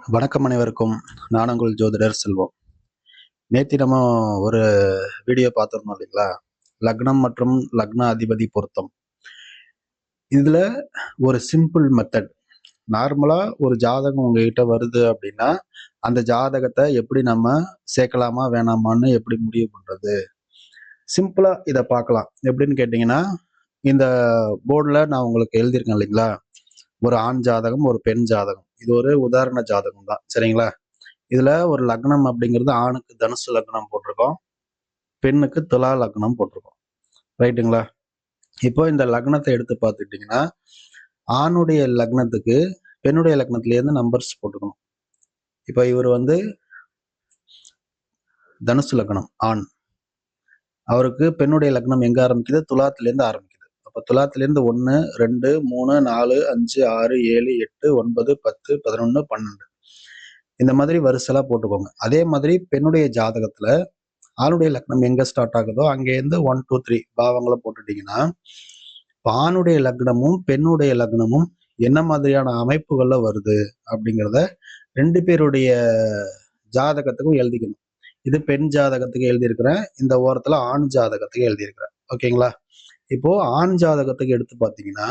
வணக்கம் அனைவருக்கும். நான் உங்கள் ஜோதிடர் செல்வம். நேத்து நம்ம ஒரு வீடியோ பார்த்திருந்தோம் இல்லைங்களா? லக்னம் மற்றும் லக்ன அதிபதி பொருத்தம். இதுல ஒரு சிம்பிள் மெத்தட். நார்மலா ஒரு ஜாதகம் உங்ககிட்ட வருது அப்படின்னா, அந்த ஜாதகத்த எப்படி நம்ம சேர்க்கலாமா, வேணாமான்னு எப்படி முடிவு பண்றது? சிம்பிளா இத பார்க்கலாம். எப்படின்னு கேட்டீங்கன்னா, இந்த போர்டுல நான் உங்களுக்கு எழுதியிருக்கேன் இல்லைங்களா? ஒரு ஆண் ஜாதகம், ஒரு பெண் ஜாதகம். இது ஒரு உதாரண ஜாதகம் தான். சரிங்களா? இதுல ஒரு லக்னம் அப்படிங்கிறது ஆணுக்கு தனுசு லக்னம் போட்டிருக்கோம். பெண்ணுக்கு துலா லக்னம் போட்டிருக்கோம். ரைட்டுங்களா? இப்போ இந்த லக்னத்தை எடுத்து பார்த்துக்கிட்டீங்கன்னா, ஆணுடைய லக்னத்துக்கு பெண்ணுடைய லக்னத்திலேருந்து நம்பர்ஸ் போட்டுக்கணும். இப்போ இவர் வந்து தனுசு லக்னம் ஆண். அவருக்கு பெண்ணுடைய லக்னம் எங்க ஆரம்பிக்குது? துலாத்திலேருந்து ஆரம்பிக்குது. அப்ப துலாத்திலேருந்து 1, 2, 3, 4, 5, 6, 7, 8, 9, 10, 11, 12 இந்த மாதிரி வரிசலா போட்டுக்கோங்க. அதே மாதிரி பெண்ணுடைய ஜாதகத்துல ஆணுடைய லக்னம் எங்க ஸ்டார்ட் ஆகுதோ அங்கேருந்து 1, 2, 3 பாவங்களை போட்டுட்டீங்கன்னா, ஆணுடைய லக்னமும் பெண்ணுடைய லக்னமும் என்ன மாதிரியான அமைப்புகள்ல வருது அப்படிங்கிறத 2 பேருடைய ஜாதகத்துக்கும் எழுதிக்கணும். இது பெண் ஜாதகத்துக்கு எழுதியிருக்கிறேன். இந்த ஓரத்துல ஆண் ஜாதகத்துக்கு எழுதியிருக்கிறேன். ஓகேங்களா? இப்போ ஆண் ஜாதகத்துக்கு எடுத்து பார்த்தீங்கன்னா,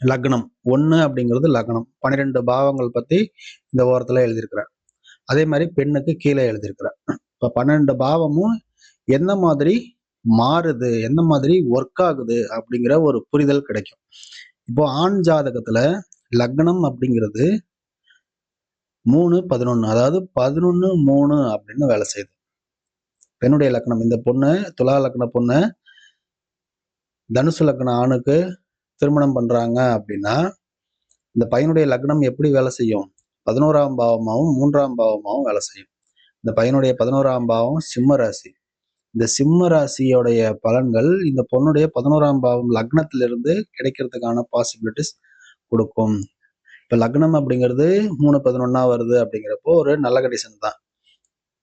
லக்னம் 1 அப்படிங்கிறது லக்னம். 12 பாவங்கள் பத்தி இந்த ஓரத்துல எழுதியிருக்கிறேன். அதே மாதிரி பெண்ணுக்கு கீழே எழுதியிருக்கிறேன். இப்ப 12 பாவமும் எந்த மாதிரி மாறுது, எந்த மாதிரி ஒர்க் ஆகுது அப்படிங்கிற ஒரு புரிதல் கிடைக்கும். இப்போ ஆண் ஜாதகத்துல லக்னம் அப்படிங்கிறது 3, 11 அதாவது 11, 3 அப்படின்னு வேலை செய்யுது. பெண்ணுடைய லக்னம் இந்த பொண்ணு துலா லக்ன பொண்ணு தனுசு லக்ன ஆணுக்கு திருமணம் பண்றாங்க அப்படின்னா, இந்த பையனுடைய லக்னம் எப்படி வேலை செய்யும்? 11ஆம் பாவமாவும் 3ஆம் பாவமாவும் வேலை செய்யும். இந்த பையனுடைய 11ஆம் பாவம் சிம்ம ராசி. இந்த சிம்ம ராசியோடைய பலன்கள் இந்த பொண்ணுடைய 11ஆம் பாவம் லக்னத்திலிருந்து கிடைக்கிறதுக்கான பாசிபிலிட்டிஸ் கொடுக்கும். இப்ப லக்னம் அப்படிங்கிறது 3, 11 வருது அப்படிங்கிறப்போ ஒரு நல்ல கண்டிஷன் தான்.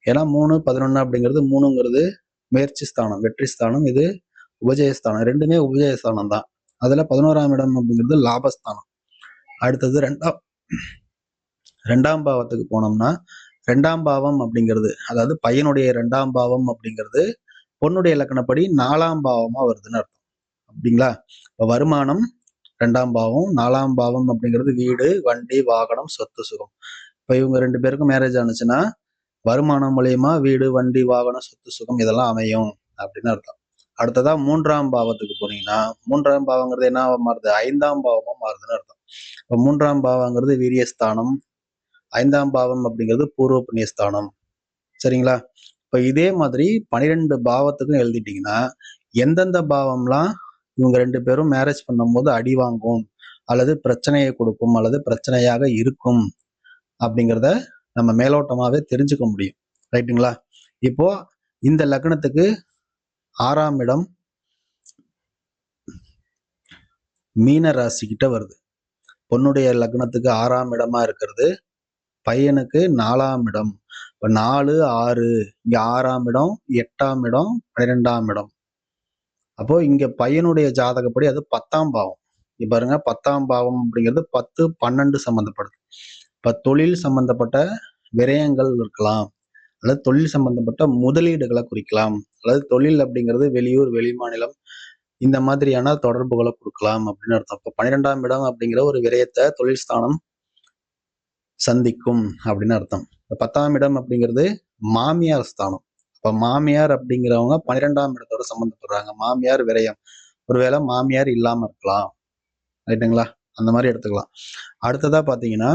ஏன்னா 3, 11 அப்படிங்கிறது 3ங்கிறது முயற்சி ஸ்தானம், வெற்றி ஸ்தானம். இது உபஜயஸ்தானம். 2மே உபஜயஸ்தானம் தான். அதுல 11ஆம் இடம் அப்படிங்கிறது லாபஸ்தானம். அடுத்தது 2ஆம் பாவத்துக்கு போனோம்னா 2ஆம் பாவம் அப்படிங்கிறது அதாவது பையனுடைய 2ஆம் பாவம் அப்படிங்கிறது பொண்ணுடைய இலக்கணப்படி 4ஆம் பாவமா வருதுன்னு அர்த்தம். அப்படிங்களா? இப்ப வருமானம் 2ஆம் பாவம், 4ஆம் பாவம் அப்படிங்கிறது வீடு, வண்டி, வாகனம், சொத்து, சுகம். இப்ப இவங்க 2 பேருக்கும் மேரேஜ் ஆனுச்சுன்னா, வருமானம் மூலியமா வீடு, வண்டி, வாகனம், சொத்து, சுகம் இதெல்லாம் அமையும் அப்படின்னு அர்த்தம். அடுத்ததா 3ஆம் பாவத்துக்கு போனீங்கன்னா, 3ஆம் பாவங்கிறது என்ன மாறுது? 5ஆம் பாவமா மாறுதுன்னு அர்த்தம். இப்ப 3ஆம் பாவங்கிறது வீரியஸ்தானம், 5ஆம் பாவம் அப்படிங்கிறது பூர்வ புண்ணியஸ்தானம். சரிங்களா? இப்ப இதே மாதிரி 12 பாவத்துக்கும் எழுதிட்டீங்கன்னா, எந்தெந்த பாவம்லாம் இவங்க 2 பேரும் மேரேஜ் பண்ணும்போது அடி வாங்கும், அல்லது பிரச்சனையை கொடுக்கும், அல்லது பிரச்சனையாக இருக்கும் அப்படிங்கிறத நம்ம மேலோட்டமாவே தெரிஞ்சுக்க முடியும். ரைட்டுங்களா? இப்போ இந்த லக்னத்துக்கு 6ஆம் இடம் மீன ராசி கிட்ட வருது. பொண்ணுடைய லக்னத்துக்கு 6ஆம் இடமா இருக்கிறது பையனுக்கு 4ஆம் இடம். இப்ப 4, 6 இங்க 6ஆம் இடம், 8ஆம் இடம், 12ஆம் இடம். அப்போ இங்க பையனுடைய ஜாதகப்படி அது 10ஆம் பாவம். இங்க பாருங்க 10ஆம் பாவம் அப்படிங்கிறது 10, 12 சம்பந்தப்படுது. இப்ப தொழில் சம்பந்தப்பட்ட விரயங்கள் இருக்கலாம். அல்லது தொழில் சம்பந்தப்பட்ட முதலீடுகளை குறிக்கலாம். அல்லது தொழில் அப்படிங்கிறது வெளியூர், வெளிமாநிலம் இந்த மாதிரியான தொடர்புகளை கொடுக்கலாம் அப்படின்னு அர்த்தம். இப்ப 12ஆம் இடம் அப்படிங்கிற ஒரு விரயத்தை தொழில் ஸ்தானம் சந்திக்கும் அப்படின்னு அர்த்தம். 10ஆம் இடம் அப்படிங்கிறது மாமியார் ஸ்தானம். இப்ப மாமியார் அப்படிங்கிறவங்க 12ஆம் இடத்தோட சம்பந்தப்படுறாங்க. மாமியார் விரயம். ஒருவேளை மாமியார் இல்லாம இருக்கலாம். ரைட்டுங்களா? அந்த மாதிரி எடுத்துக்கலாம். அடுத்ததா பாத்தீங்கன்னா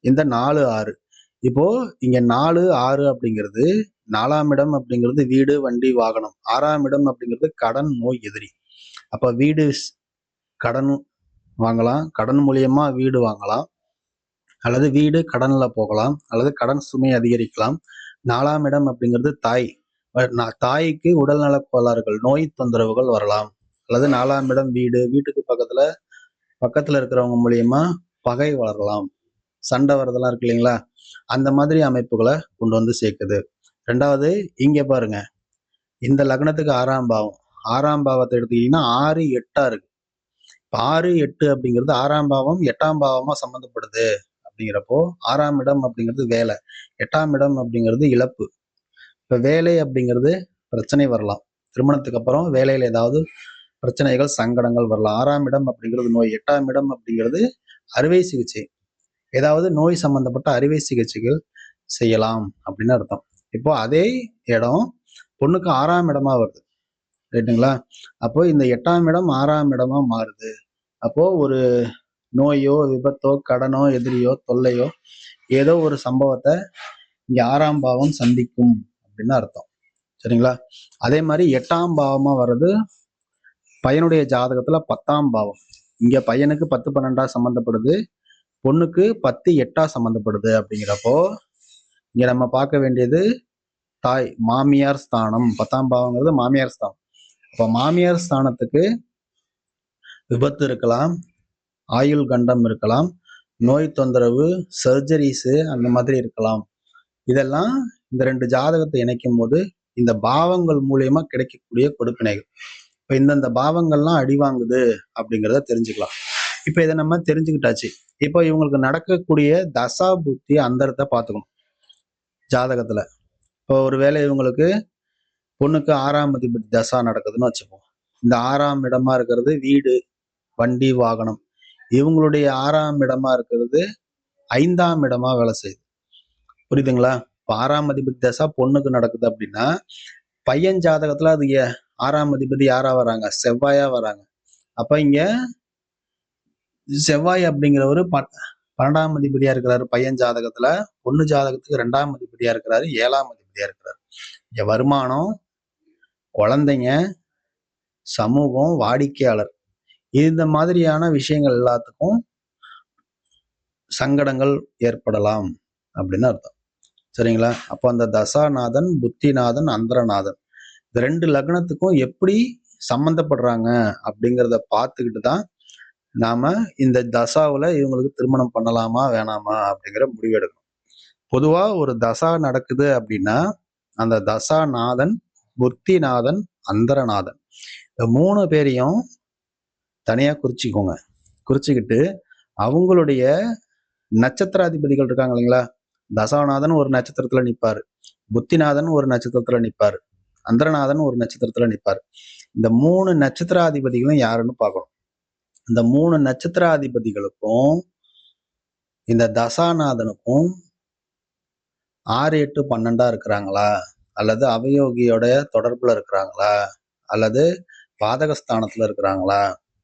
இந்த 4, 6 இப்போ இங்க 4, 6 அப்படிங்கிறது 4ஆம் இடம் அப்படிங்கிறது வீடு, வண்டி, வாகனம். 6ஆம் இடம் அப்படிங்கிறது கடன், நோய், எதிரி. அப்ப வீடு கடன் வாங்கலாம், கடன் மூலியமா வீடு வாங்கலாம், அல்லது வீடு கடன்ல போகலாம், அல்லது கடன் சுமை அதிகரிக்கலாம். 4ஆம் இடம் அப்படிங்கிறது தாய். தாய்க்கு உடல்நலக் கோளாறுகள், நோய் தொந்தரவுகள் வரலாம். அல்லது 4ஆம் இடம் வீடு, வீட்டுக்கு பக்கத்துல இருக்கிறவங்க மூலியமா பகை வளரலாம். சண்டை வரதெல்லாம் இருக்கு இல்லைங்களா? அந்த மாதிரி அமைப்புகளை கொண்டு வந்து சேர்க்குது. 2வது இங்க பாருங்க. இந்த லக்னத்துக்கு 6ஆம் பாவம். 6ஆம் பாவத்தை எடுத்துக்கிட்டீங்கன்னா 6, 8 இருக்கு. 6, 8 அப்படிங்கிறது 6ஆம் பாவம், 8ஆம் பாவமா சம்பந்தப்படுது அப்படிங்கிறப்போ 6ஆம் இடம் அப்படிங்கிறது வேலை, 8ஆம் இடம் அப்படிங்கிறது இழப்பு. இப்ப வேலை அப்படிங்கிறது பிரச்சனை வரலாம். திருமணத்துக்கு அப்புறம் வேலையில ஏதாவது பிரச்சனைகள், சங்கடங்கள் வரலாம். 6ஆம் இடம் அப்படிங்கிறது நோய், 8ஆம் இடம் அப்படிங்கிறது அறுவை சிகிச்சை. ஏதாவது நோய் சம்பந்தப்பட்ட அறுவை சிகிச்சைகள் செய்யலாம் அப்படின்னு அர்த்தம். இப்போ அதே இடம் பொண்ணுக்கு 6ஆம் இடமா வருது. ரைட்டுங்களா? அப்போ இந்த 8ஆம் இடம் 6ஆம் இடமா மாறுது. அப்போ ஒரு நோயோ, விபத்தோ, கடனோ, எதிரியோ, தொல்லையோ ஏதோ ஒரு சம்பவத்த இங்க 6ஆம் பாவம் சந்திக்கும் அப்படின்னு அர்த்தம். சரிங்களா? அதே மாதிரி 8ஆம் பாவமா வர்றது பையனுடைய ஜாதகத்துல 10ஆம் பாவம். இங்க பையனுக்கு 10, 12 சம்பந்தப்படுது. பொண்ணுக்கு 10, 8 சம்பந்தப்படுது அப்படிங்கிறப்போ இங்க நம்ம பார்க்க வேண்டியது தாய், மாமியார் ஸ்தானம். 10ஆம் பாவங்கிறது மாமியார் ஸ்தானம். அப்ப மாமியார் ஸ்தானத்துக்கு விபத்து இருக்கலாம், ஆயுள் கண்டம் இருக்கலாம், நோய் தொந்தரவு, சர்ஜரிஸ் அந்த மாதிரி இருக்கலாம். இதெல்லாம் இந்த 2 ஜாதகத்தை இணைக்கும் போது இந்த பாவங்கள் மூலியமா கிடைக்கக்கூடிய கொடுப்பினைகள். இப்ப இந்தந்த பாவங்கள்லாம் அடி வாங்குது அப்படிங்கிறத தெரிஞ்சுக்கலாம். இப்ப இதை நம்ம தெரிஞ்சுக்கிட்டாச்சு. இப்போ இவங்களுக்கு நடக்கக்கூடிய தசா புத்தி அந்தரத்தை பார்த்துக்கணும் ஜாதகத்துல. இப்போ ஒருவேளை இவங்களுக்கு பொண்ணுக்கு 6ஆம் அதிபதி தசா நடக்குதுன்னு வச்சுப்போம். இந்த 6ஆம் இடமா இருக்கிறது வீடு, வண்டி, வாகனம். இவங்களுடைய 6ஆம் இடமா இருக்கிறது 5ஆம் இடமா வேலை செய்யுது. புரியுதுங்களா? இப்போ 6ஆம் அதிபதி தசா பொண்ணுக்கு நடக்குது அப்படின்னா பையன் ஜாதகத்துல அது 6ஆம் அதிபதி யாரா வராங்க? செவ்வாயா வராங்க. அப்ப இங்க செவ்வாய் அப்படிங்கிறவரு 12ஆம் அதிபதியா இருக்கிறாரு பையன் ஜாதகத்துல. பொண்ணு ஜாதகத்துக்கு 2ஆம் அதிபதியா இருக்கிறாரு, 7ஆம் அதிபதியா இருக்கிறாரு. இங்க வருமானம், குழந்தைங்க, சமூகம், வாடிக்கையாளர் இந்த மாதிரியான விஷயங்கள் எல்லாத்துக்கும் சங்கடங்கள் ஏற்படலாம் அப்படின்னு அர்த்தம். சரிங்களா? அப்போ அந்த தசாநாதன், புத்திநாதன், அந்தரநாதன் இந்த 2 லக்னத்துக்கும் எப்படி சம்பந்தப்படுறாங்க அப்படிங்கிறத பார்த்துக்கிட்டு தான் நாம இந்த தசாவுல இவங்களுக்கு திருமணம் பண்ணலாமா வேணாமா அப்படிங்கிற முடிவு எடுக்கணும். பொதுவா ஒரு தசா நடக்குது அப்படின்னா அந்த தசாநாதன், புத்திநாதன், அந்தரநாதன் இந்த 3 பேரையும் தனியா குறிச்சுக்கோங்க. குறிச்சுக்கிட்டு அவங்களுடைய நட்சத்திராதிபதிகள் இருக்காங்க இல்லைங்களா? தசாநாதன் ஒரு நட்சத்திரத்துல நிப்பாரு, புத்திநாதன் ஒரு நட்சத்திரத்துல நிப்பாரு, அந்தரநாதன் ஒரு நட்சத்திரத்துல நிப்பாரு. இந்த 3 நட்சத்திராதிபதிகளும் யாருன்னு பார்க்கணும். இந்த 3 நட்சத்திராதிபதிகளுக்கும் இந்த தசாநாதனுக்கும் 6, 8, 12 இருக்கிறாங்களா? அல்லது அவயோகியோட தொடர்புல இருக்கிறாங்களா? அல்லது பாதகஸ்தானத்துல இருக்கிறாங்களா?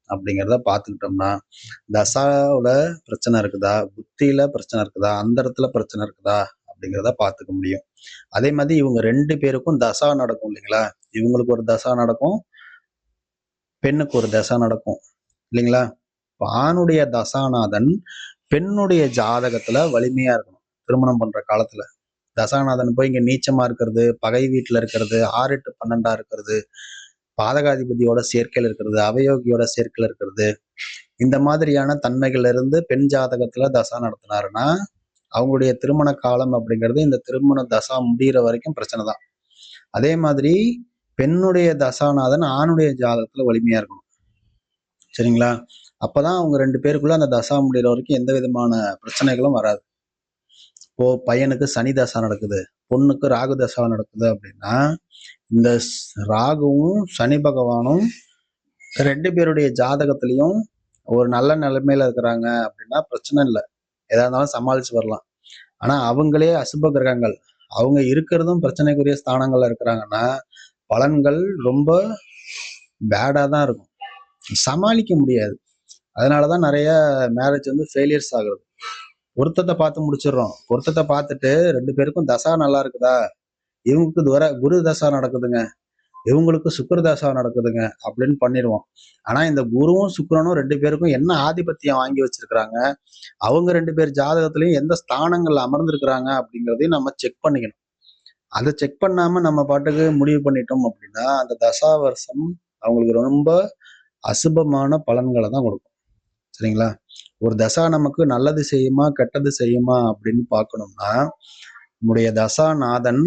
அப்படிங்கிறத பார்த்துக்கிட்டோம்னா தசாவுல பிரச்சனை இருக்குதா, புத்தியில பிரச்சனை இருக்குதா, அந்தரத்துல பிரச்சனை இருக்குதா அப்படிங்கிறத பார்த்துக்க முடியும். அதே மாதிரி இவங்க 2 பேருக்கும் தசா நடக்கும் இல்லைங்களா? இவங்களுக்கு ஒரு தசா நடக்கும், பெண்ணுக்கு ஒரு தசா நடக்கும் இல்லைங்களா? ஆணுடைய தசாநாதன் பெண்ணுடைய ஜாதகத்துல வலிமையா இருக்கணும் திருமணம் பண்ற காலத்துல. தசாநாதன் போய் இங்க நீச்சமா இருக்கிறது, பகை வீட்டுல இருக்கிறது, 6, 8, 12 இருக்கிறது, பாதகாதிபதியோட சேர்க்கையில் இருக்கிறது, அவயோகியோட சேர்க்கையில் இருக்கிறது, இந்த மாதிரியான தன்மைகள்ல இருந்து பெண் ஜாதகத்துல தசா நடத்தினாருன்னா அவங்களுடைய திருமண காலம் அப்படிங்கிறது இந்த திருமண தசா முடிகிற வரைக்கும் பிரச்சனை தான். அதே மாதிரி பெண்ணுடைய தசாநாதன் ஆணுடைய ஜாதகத்துல வலிமையா இருக்கணும். சரிங்களா? அப்பதான் அவங்க 2 பேருக்குள்ள அந்த தசா முடிகிற வரைக்கும் எந்த விதமான பிரச்சனைகளும் வராது. இப்போ பையனுக்கு சனி தசா நடக்குது, பொண்ணுக்கு ராகு தசா நடக்குது அப்படின்னா இந்த ராகுவும் சனி பகவானும் 2 பேருடைய ஜாதகத்திலையும் ஒரு நல்ல நிலைமையில இருக்கிறாங்க அப்படின்னா பிரச்சனை இல்லை, எதா இருந்தாலும் சமாளிச்சு வரலாம். ஆனா அவங்களே அசுப கிரகங்கள், அவங்க இருக்கிறதும் பிரச்சனைக்குரிய ஸ்தானங்கள்ல இருக்கிறாங்கன்னா பலன்கள் ரொம்ப பேடா தான் இருக்கும், சமாளிக்க முடியாது. அதனாலதான் நிறைய மேரேஜ் ஃபெயிலியர்ஸ் ஆகுறது. பொருத்தத்தை பார்த்து முடிச்சிடுறோம். பொருத்தத்தை பார்த்துட்டு 2 பேருக்கும் தசா நல்லா இருக்குதா, இவங்களுக்கு குரு தசா நடக்குதுங்க, இவங்களுக்கு சுக்கிர தசா நடக்குதுங்க அப்படின்னு பண்ணிடுவோம். ஆனா இந்த குருவும் சுக்கிரனும் 2 பேருக்கும் என்ன ஆதிபத்தியம் வாங்கி வச்சிருக்கிறாங்க, அவங்க 2 பேர் ஜாதகத்திலையும் எந்த ஸ்தானங்கள்ல அமர்ந்திருக்கிறாங்க அப்படிங்கிறதையும் நம்ம செக் பண்ணிக்கணும். அதை செக் பண்ணாம நம்ம பாட்டுக்கு முடிவு பண்ணிட்டோம் அப்படின்னா அந்த தசா வருஷம் அவங்களுக்கு ரொம்ப அசுபமான பலன்களை தான் கொடுக்கும். சரிங்களா? ஒரு தசா நமக்கு நல்லது செய்யுமா கெட்டது செய்யுமா அப்படின்னு பார்க்கணும்னா நம்முடைய தசாநாதன்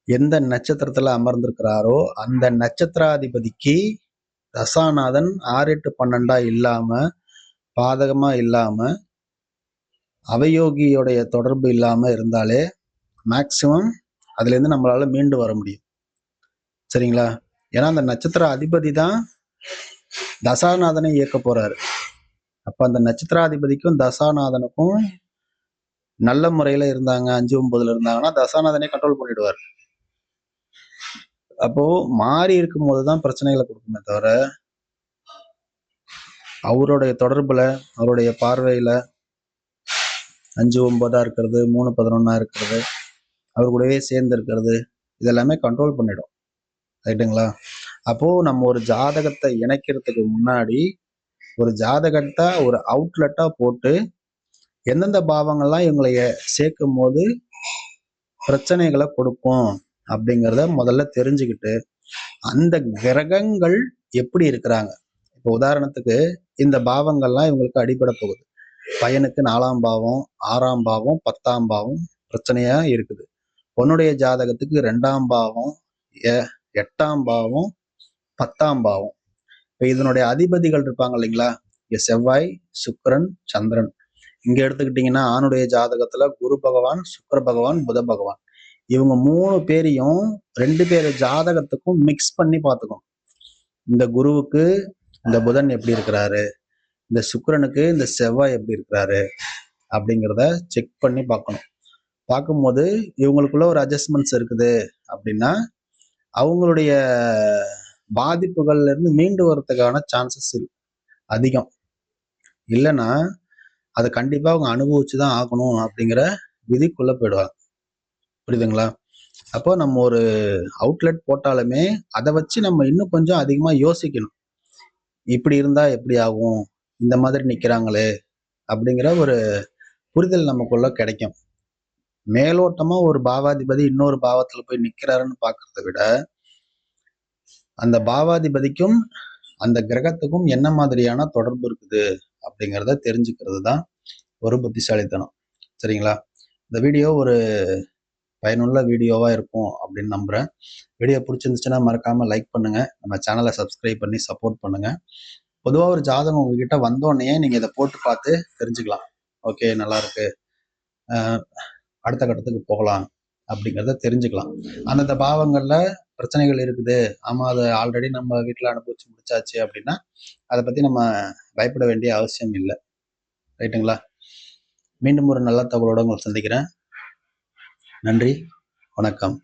எந்த நட்சத்திரத்துல அமர்ந்திருக்கிறாரோ அந்த நட்சத்திராதிபதிக்கு தசாநாதன் 6, 8, 12 இல்லாம பாதகமா இல்லாம அவயோகியோடைய தொடர்பு இல்லாம இருந்தாலே மேக்சிமம் அதுல இருந்து நம்மளால மீண்டு வர முடியும். சரிங்களா? ஏன்னா அந்த நட்சத்திர அதிபதி தான் தசாநாதனை இயக்க போறாரு. அப்ப அந்த நட்சத்திராதிபதிக்கும் தசாநாதனுக்கும் நல்ல முறையில இருந்தாங்க, 5, 9ல இருந்தாங்கன்னா தசாநாதனே கண்ட்ரோல் பண்ணிடுவார். அப்போ மாறி இருக்கும் போதுதான் பிரச்சனைகளை கொடுக்குமே தவிர, அவருடைய தொடர்புல, அவருடைய பார்வையில 5, 9 இருக்கிறது, 3, 11 இருக்கிறது, அவர் கூடவே சேர்ந்து இருக்கிறது, இதெல்லாமே கண்ட்ரோல் பண்ணிடும். ரைட்டுங்களா? அப்போ நம்ம ஒரு ஜாதகத்தை இணைக்கிறதுக்கு முன்னாடி ஒரு ஜாதகத்தை ஒரு அவுட்லெட்டா போட்டு எந்தெந்த பாவங்கள்லாம் இவங்களை சேர்க்கும் போது பிரச்சனைகளை கொடுக்கும் அப்படிங்கிறத முதல்ல தெரிஞ்சுக்கிட்டு அந்த கிரகங்கள் எப்படி இருக்கிறாங்க. இப்போ உதாரணத்துக்கு இந்த பாவங்கள்லாம் இவங்களுக்கு அடிபட போகுது. பையனுக்கு 4ஆம் பாவம், 6ஆம் பாவம், 10ஆம் பாவம் பிரச்சனையா இருக்குது. பொண்ணுடைய ஜாதகத்துக்கு 2ஆம் பாவம், 8ஆம் பாவம், 10ஆம் பாவம். இப்போ இதனுடைய அதிபதிகள் இருப்பாங்க இல்லைங்களா? இங்க செவ்வாய், சுக்கிரன், சந்திரன். இங்க எடுத்துக்கிட்டீங்கன்னா ஆணுடைய ஜாதகத்துல குரு பகவான், சுக்கிர பகவான், புத பகவான். இவங்க 3 பேரையும் 2 பேர் ஜாதகத்துக்கும் மிக்ஸ் பண்ணி பார்த்துக்கணும். இந்த குருவுக்கு இந்த புதன் எப்படி இருக்கிறாரு, இந்த சுக்கிரனுக்கு இந்த செவ்வாய் எப்படி இருக்கிறாரு அப்படிங்கிறத செக் பண்ணி பார்க்கணும். பார்க்கும்போது இவங்களுக்குள்ள ஒரு அட்ஜஸ்ட்மெண்ட்ஸ் இருக்குது அப்படின்னா அவங்களுடைய பாதிப்புகள்ல இருந்து மீண்டு வரதுக்கான சான்சஸ் அதிகம். இல்லைன்னா அதை கண்டிப்பா அவங்க அனுபவிச்சுதான் ஆகணும் அப்படிங்கிற விதிக்குள்ள போயிடுவாங்க. புரியுதுங்களா? அப்போ நம்ம ஒரு அவுட்லெட் போட்டாலுமே அதை வச்சு நம்ம இன்னும் கொஞ்சம் அதிகமா யோசிக்கணும். இப்படி இருந்தா எப்படி ஆகும், இந்த மாதிரி நிக்கிறாங்களே அப்படிங்கிற ஒரு புரிதல் நமக்குள்ள கிடைக்கும். மேலோட்டமா ஒரு பாவாதிபதி இன்னொரு பாவத்துல போய் நிக்கிறாருன்னு பாக்குறத விட அந்த பாவாதிபதிக்கும் அந்த கிரகத்துக்கும் என்ன மாதிரியான தொடர்பு இருக்குது அப்படிங்கிறத தெரிஞ்சுக்கிறது தான் ஒரு புத்திசாலித்தனம். சரிங்களா? இந்த வீடியோ ஒரு பயனுள்ள வீடியோவா இருக்கும் அப்படின்னு நம்புறேன். வீடியோ பிடிச்சிருந்துச்சுன்னா மறக்காம லைக் பண்ணுங்க. நம்ம சேனலை சப்ஸ்கிரைப் பண்ணி சப்போர்ட் பண்ணுங்க. பொதுவா ஒரு ஜாதகம் உங்ககிட்ட வந்தோடனே நீங்க இதை போட்டு பார்த்து தெரிஞ்சுக்கலாம். ஓகே, நல்லா இருக்கு, அடுத்த கட்டத்துக்கு போகலாம் அப்படிங்கிறத தெரிஞ்சுக்கலாம். அந்தந்த பாவங்கள்ல பிரச்சனைகள் இருக்குது, ஆமா அதை ஆல்ரெடி நம்ம வீட்டுல அனுபவிச்சு முடிச்சாச்சு அப்படின்னா அதை பத்தி நம்ம பயப்பட வேண்டிய அவசியம் இல்லை. ரைட்டுங்களா? மீண்டும் ஒரு நல்ல தகவலோட உங்களை சந்திக்கிறேன். நன்றி, வணக்கம்.